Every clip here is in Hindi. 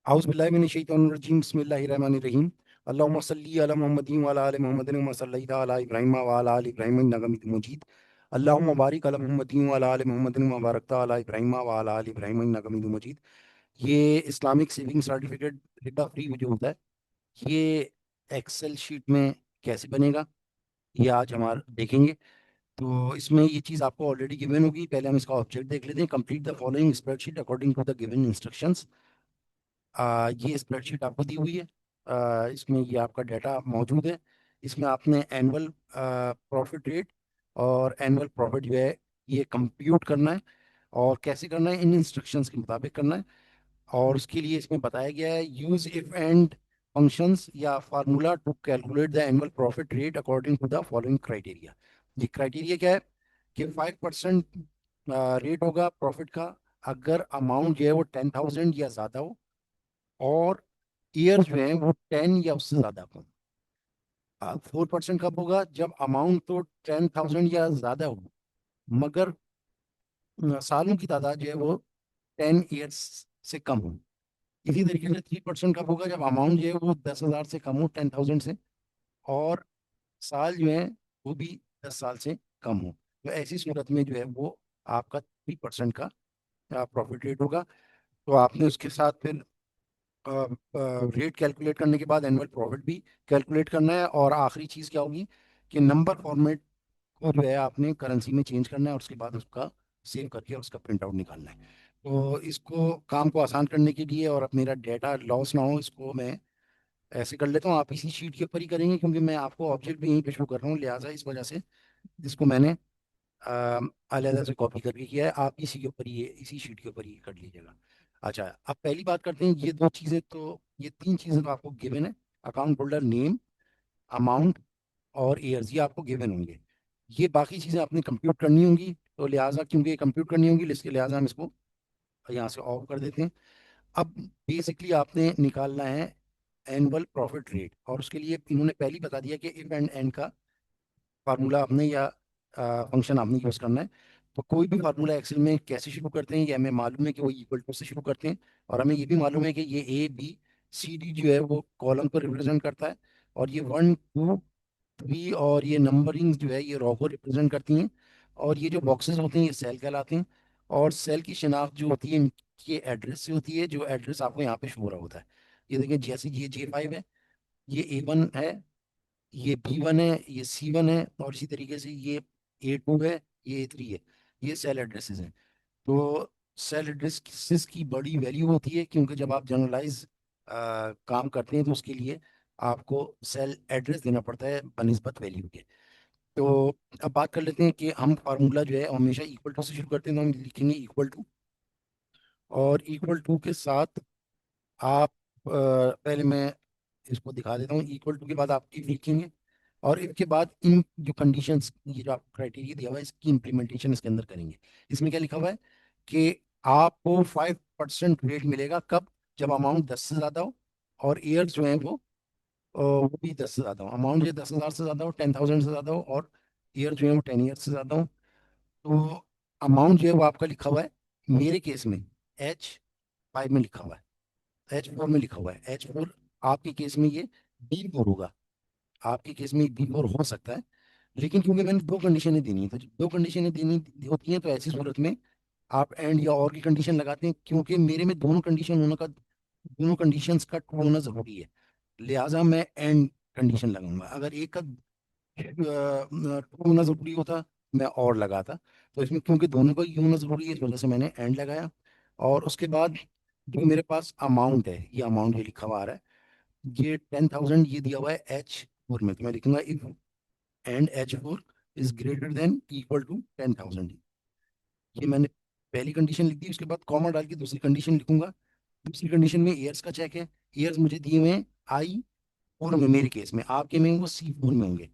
औज़ु बिल्लाहि मिनश शैतानिर रजीम बिस्मिल्लाहिर रहमानिर रहीम अल्लाहुम्मा सल्ली अला मुहम्मदिन व अला आलि मुहम्मदिन कमा सल्लैता अला इब्राहीम व अला आलि इब्राहीम इन्नका हमीदुम मजीद अल्लाहुम्मा बारिक अला मुहम्मदिन व अला आलि मुहम्मदिन कमा बारकता अला इब्राहीम व अला आलि इब्राहीम इन्नका हमीदुम मजीद। ये Islamic saving certificate Riba free जो होता है, ये एक्सेल शीट में कैसे बनेगा, ये आज हमारा देखेंगे। तो इसमें ये चीज़ आपको ऑलरेडी गिवन होगी। पहले हम इसका ऑब्जेक्ट देख लेते हैं। Complete the following spreadsheet according to the given instructions. ये स्प्रेडशीट आपको दी हुई है। इसमें ये आपका डाटा मौजूद है। इसमें आपने एनुअल प्रॉफिट रेट और एनुअल प्रॉफिट जो है ये कंप्यूट करना है। और कैसे करना है, इन इंस्ट्रक्शंस के मुताबिक करना है। और उसके लिए इसमें बताया गया है यूज इफ एंड फंक्शंस या formula to calculate the annual profit rate according to the following criteria. ये क्राइटेरिया क्या है कि 5% रेट होगा प्रॉफिट का अगर अमाउंट जो है वो 10,000 या ज़्यादा हो, और ईयर जो है वो 10 या उससे ज्यादा हो। 4% कब होगा, जब अमाउंट तो 10,000 या ज्यादा हो, मगर सालों की तादाद जो है वो 10 ईयर्स से कम हो। इसी तरीके से 3% कब होगा, जब अमाउंट जो है वो 10,000 से कम हो, 10,000 से, और साल जो है वो भी 10 साल से कम हो। तो ऐसी सूरत में जो है वो आपका 3% का प्रॉफिट रेट होगा। तो आपने उसके साथ फिर रेट कैलकुलेट करने के बाद एनुअल प्रॉफिट भी कैलकुलेट करना है। और आखिरी चीज़ क्या होगी कि नंबर फॉर्मेट को जो है आपने करेंसी में चेंज करना है और उसके बाद उसका सेव करके उसका प्रिंट आउट निकालना है। तो इसको काम को आसान करने के लिए और अब मेरा डेटा लॉस ना हो, इसको मैं ऐसे कर लेता हूँ। आप इसी शीट के ऊपर ही करेंगे क्योंकि मैं आपको ऑब्जेक्ट भी यहीं पे शो कर रहा हूँ, लिहाजा इस वजह से इसको मैंने अलहदा से कॉपी करके किया है। आप इसी के ऊपर ही इसी शीट के ऊपर ही कर लीजिएगा। अच्छा, अब पहली बात करते हैं। ये दो चीज़ें तो ये तीन चीज़ें तो आपको गिवन है। अकाउंट होल्डर नेम, अमाउंट और ईयर्स, ये आपको गिवन होंगे। ये बाकी चीज़ें आपने कंप्यूट करनी होंगी। तो लिहाजा क्योंकि ये कंप्यूट करनी होंगी, इसके लिहाजा हम इसको यहाँ से ऑफ कर देते हैं। अब बेसिकली आपने निकालना है एनुअल प्रॉफिट रेट, और उसके लिए इन्होंने पहले ही बता दिया कि इफ एंड एंड का फार्मूला आपने या फंक्शन आपने यूज करना है। तो कोई भी फार्मूला एक्सेल में कैसे शुरू करते हैं, ये हमें मालूम है कि वो इक्वल टू से शुरू करते हैं। और हमें ये भी मालूम है कि ये ए बी सी डी जो है वो कॉलम को रिप्रेजेंट करता है, और ये 1 2 3 और ये नंबरिंग जो है ये रो को रिप्रेजेंट करती हैं। और ये जो बॉक्सेस होते हैं ये सेल कहलाते हैं। और सेल की शिनाख्त जो होती है इनके एड्रेस से होती है, जो एड्रेस आपको यहाँ पे शो हो रहा होता है। ये देखिए, जैसे ये J5 है, ये A1 है, ये B1 है, ये C1 है, और इसी तरीके से ये A2 है, ये A3 है। ये सेल एड्रेसेस हैं। तो सेल एड्रेसेस की बड़ी वैल्यू होती है क्योंकि जब आप जनरलाइज काम करते हैं तो उसके लिए आपको सेल एड्रेस देना पड़ता है बनिस्बत वैल्यू के। तो अब बात कर लेते हैं कि हम फार्मूला जो है हमेशा इक्वल टू से शुरू करते हैं, तो हम लिखेंगे इक्वल टू। और इक्वल टू के साथ आप पहले मैं इसको दिखा देता हूँ। इक्वल टू के बाद आप इफ लिखेंगे, और इसके बाद इन जो कंडीशंस, ये जो आपको क्राइटेरिया दिया हुआ है इसकी इम्प्लीमेंटेशन इसके अंदर करेंगे। इसमें क्या लिखा हुआ है कि आपको 5% रेट मिलेगा कब, जब अमाउंट 10 से ज़्यादा हो, और ईयर्स जो है वो भी 10 से ज़्यादा हो। अमाउंट जो 10,000 से ज़्यादा हो, 10,000 से ज़्यादा हो, और ईयर जो है वो 10 ईयर से ज़्यादा हो। तो अमाउंट जो है वो आपका लिखा हुआ है मेरे केस में H5 में लिखा हुआ है, H4 में लिखा हुआ है। H4 आपके केस में ये B4 होगा। आपके केस में B4 हो सकता है, लेकिन क्योंकि मैंने दो कंडीशनें देनी है, तो जब दो कंडीशनें देनी होती हैं तो ऐसी सूरत में आप एंड या और की कंडीशन लगाते हैं, क्योंकि मेरे में दोनों कंडीशंस का ट्रू होना जरूरी है। लिहाजा मैं एंड कंडीशन लगाऊंगा। अगर एक का ट्रू होना जरूरी होता मैं और लगाता। तो इसमें क्योंकि दोनों का ही होना जरूरी है, इस वजह से मैंने एंड लगाया। और उसके बाद जो मेरे पास अमाउंट है, ये अमाउंट जो लिखा हुआ आ रहा है, ये 10,000 ये दिया हुआ है H4 में। तो मैं लिखूंगा if and H4 is greater than equal to 10,000। ये मैंने पहली कंडीशन लिख दी। उसके बाद कॉमा डाल के दूसरी कंडीशन लिखूंगा। दूसरी कंडीशन में ईयर्स का चेक है। ईयर्स मुझे दिए हुए हैं I4 में, मेरे केस में। आपके में वो C4 में होंगे।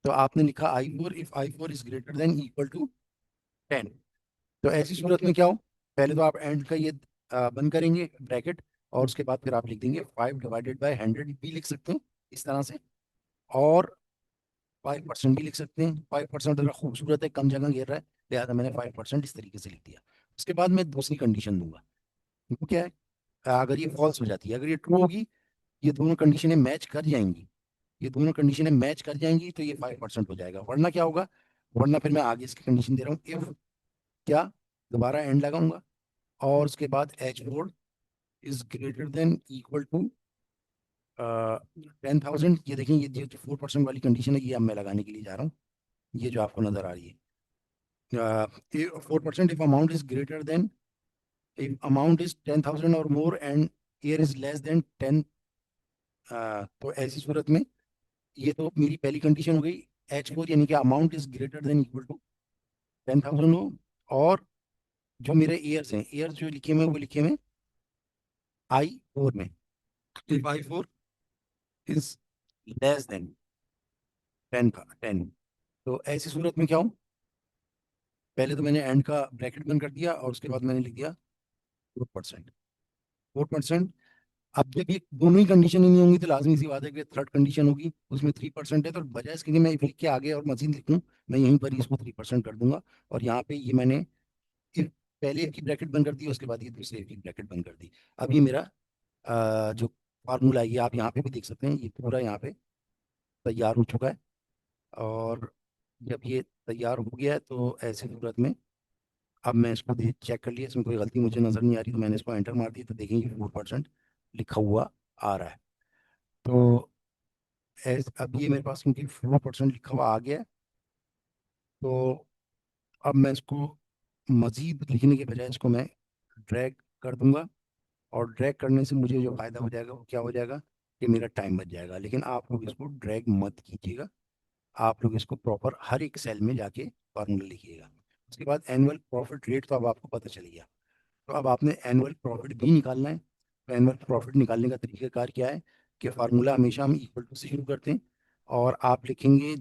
तो आपने लिखा I4 if I4 is greater than equal to 10। तो ऐसी सूरत में क्या हो, पहले तो आप एंड का ये बंद करेंगे ब्रैकेट, और उसके बाद फिर आप लिख देंगे 5/100 भी लिख सकते हैं इस तरह से, और 5% भी लिख सकते हैं। 5% जरा खूबसूरत है, कम जगह घेर रहा है, लिहाजा मैंने 5% इस तरीके से लिख दिया। उसके बाद मैं दूसरी कंडीशन दूंगा। वो क्या है अगर ये फॉल्स हो जाती है, अगर ये ट्रू होगी, ये दोनों कंडीशनें मैच कर जाएंगी, ये दोनों कंडीशनें मैच कर जाएंगी तो ये 5% हो जाएगा। वरना क्या होगा, वरना फिर मैं आगे इसकी कंडीशन दे रहा हूँ, इफ क्या, दोबारा एंड लगाऊंगा और उसके बाद H4 is greater than equal to 10,000। ये देखें, ये जो 4% वाली कंडीशन है, ये अब मैं लगाने के लिए जा रहा हूँ, ये जो आपको नजर आ रही है, 4%, if amount is greater then, if amount is 10,000 और more and air is less than 10, तो ऐसी सूरत में, ये तो मेरी पहली कंडीशन हो गई, H4 यानी कि amount is greater than equal to 10,000 हो, और जो मेरे ईयर्स हैं, ईयर्स जो लिखे हुए हैं वो लिखे हुए हैं I4 में, if I4 is less than 10, तो ऐसी सूरत में क्या हो, पहले तो मैंने एंड का ब्रैकेट बंद कर दिया और उसके बाद मैंने लिख दिया 4%। 4%, अब जब ये दोनों ही कंडीशन ही नहीं होंगी तो लाजमी सी बात है कि थर्ड कंडीशन होगी, उसमें 3% है, तो बजाय इसके कि मैं लिख के आगे और मजीद लिखूं, मैं यहीं पर ही इसको 3% कर दूंगा। और यहाँ पे ये मैंने if पहले एक की ब्रैकेट बंद कर दी, उसके बाद ये दूसरे एक की ब्रैकेट बंद कर दी। अब ये मेरा जो फार्मूला है, ये आप यहाँ पे भी देख सकते हैं, ये पूरा यहाँ पे तैयार हो चुका है। और जब ये तैयार हो गया है तो ऐसी सूरत में अब मैं इसको चेक कर लिया, इसमें कोई गलती मुझे नजर नहीं आ रही, तो मैंने इसको एंटर मार दी, तो देखेंगे 4% लिखा हुआ आ रहा है। तो अब ये मेरे पास क्योंकि 4% लिखा हुआ आ गया है, तो अब मैं इसको मजीद लिखने के बजाय इसको मैं ड्रैग कर दूंगा, और ड्रैग करने से मुझे जो फायदा हो जाएगा वो क्या हो जाएगा, कि मेरा टाइम बच जाएगा। लेकिन आप लोग इसको ड्रैग मत कीजिएगा, आप लोग इसको प्रॉपर हर एक सेल में जाके फॉर्मूला लिखिएगा। उसके बाद एनुअल प्रॉफिट रेट तो अब आपको पता चल गया, तो अब आपने एनुअल प्रॉफिट भी निकालना है। तो एनुअल प्रॉफिट निकालने का तरीकाकार क्या है, कि फार्मूला हमेशा हम इक्वल टू से शुरू करते हैं, और आप लिखेंगे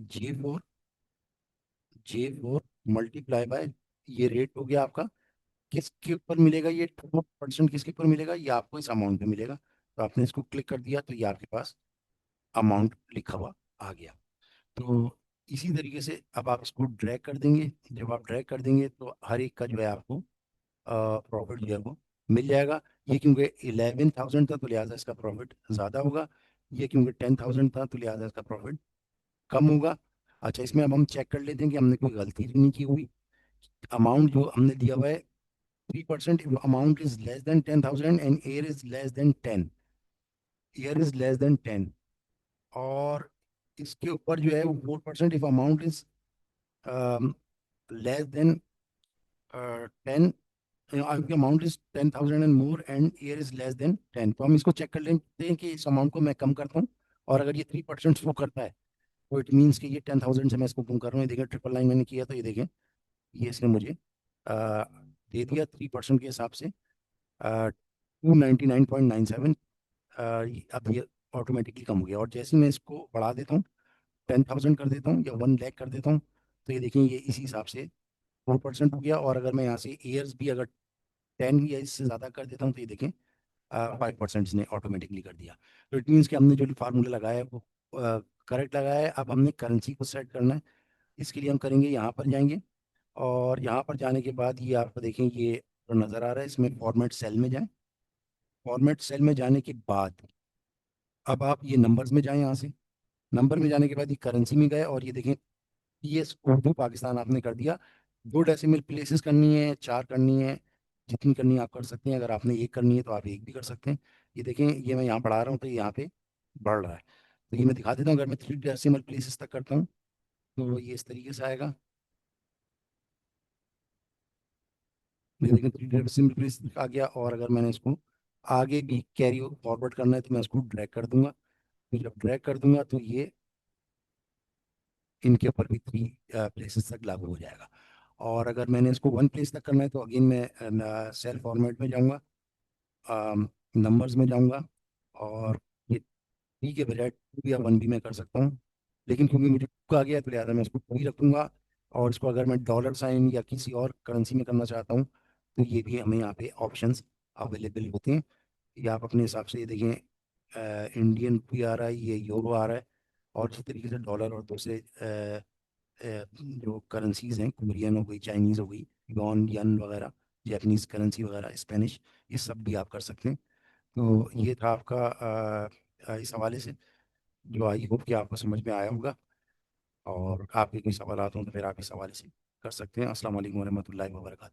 J4 मल्टीप्लाई बाय, ये रेट हो गया आपका, किसके ऊपर मिलेगा, ये 4% किसके ऊपर मिलेगा, ये आपको इस अमाउंट पे मिलेगा। तो आपने इसको क्लिक कर दिया तो ये आपके पास अमाउंट लिखा हुआ आ गया। तो इसी तरीके से अब आप इसको ड्रैग कर देंगे, जब आप ड्रैग कर देंगे तो हर एक का जो है आपको प्रॉफिट जो है वो मिल जाएगा। ये क्योंकि 11,000 था तो लिहाजा इसका प्रॉफिट ज़्यादा होगा, ये क्योंकि 10,000 था तो लिहाजा इसका प्रॉफिट कम होगा। अच्छा, इसमें अब हम चेक कर लेते हैं कि हमने कोई गलती तो नहीं की हुई। अमाउंट जो हमने दिया हुआ है 3%, amount is less than 10,000 and air is less than 10, air is less than 10, और इसके ऊपर जो है वो 4%, if amount is less than 10, amount is 10,000 and more and air is less than 10। तो हम इसको चेक कर लेते हैं कि इस अमाउंट को मैं कम करता हूँ, और अगर ये 3% शो करता है तो इट मीन्स कि ये 10,000 से मैं इसको कम कर रहा हूँ। ये देखें, ट्रिपल लाइन मैंने किया तो ये देखें, ये इसने मुझे दे दिया 3% के हिसाब से 299.97। अब ये ऑटोमेटिकली कम हो गया, और जैसे ही मैं इसको बढ़ा देता हूँ, 10,000 कर देता हूँ या 1 लाख कर देता हूँ, तो ये देखें ये इसी हिसाब से 4% हो गया। और अगर मैं यहाँ से ईयर्स भी अगर 10 या इससे ज़्यादा कर देता हूँ तो ये देखें 5% इसने ऑटोमेटिकली कर दिया। तो इट मीन्स कि हमने जो फार्मूला लगाया है वो करेक्ट लगाया है। अब हमने करेंसी को सेट करना है, इसके लिए हम करेंगे, यहाँ पर जाएंगे, और यहाँ पर जाने के बाद ये आपको देखें, ये जो नज़र आ रहा है, इसमें फॉर्मेट सेल में जाएं। फॉर्मेट सेल में जाने के बाद अब आप ये नंबर्स में जाएं, यहाँ से नंबर में जाने के बाद ये करेंसी में गए, और ये देखें ये उर्दू पाकिस्तान आपने कर दिया। 2 डेसिमल प्लेसेस करनी है, 4 करनी है, जितनी करनी है आप कर सकते हैं। अगर आपने एक करनी है तो आप एक भी कर सकते हैं। ये देखें, ये मैं यहाँ बढ़ा रहा हूँ तो ये यहाँ पे बढ़ रहा है। तो ये मैं दिखा देता हूँ, अगर मैं 3 डेसिमल प्लेसेस तक करता हूँ तो ये इस तरीके से आएगा। ये देखें 3 डेसिमल प्लेसेस आ गया, और अगर मैंने इसको आगे भी कैरी फॉरवर्ड करना है तो मैं इसको ड्रैग कर दूंगा। तो जब ड्रैग कर दूंगा तो ये इनके ऊपर भी 3 प्लेसेस तक लागू हो जाएगा। और अगर मैंने इसको 1 प्लेस तक करना है तो अगेन मैं सेल फॉर्मेट में जाऊंगा, नंबर्स में जाऊंगा, और ये 3 के बजाय 2 या 1 भी मैं कर सकता हूँ, लेकिन क्योंकि मुझे 2 आ गया है तो लिहाजा मैं इसको 2 ही रखूंगा। और इसको अगर मैं डॉलर साइन या किसी और करेंसी में करना चाहता हूँ तो ये भी हमें यहाँ पे ऑप्शंस अवेलेबल होते हैं। ये आप अपने हिसाब से, ये देखें इंडियन भी आ रहा है, ये यूरो आ रहा है, और इसी तरीके से डॉलर और दूसरे जो करेंसीज हैं, कोरियन हो गई, चाइनीज़ हो गई, यॉन यन वगैरह, जापानीज करेंसी वगैरह, स्पेनिश, ये सब भी आप कर सकते हैं। तो ये था आपका इस हवाले से, जो आई होप कि आपको समझ में आया होगा। और आपके कोई सवाल हों तो फिर आप इस हवाले से कर सकते हैं। अस्सलाम वालेकुम रहमतुल्लाहि व बरकातहू।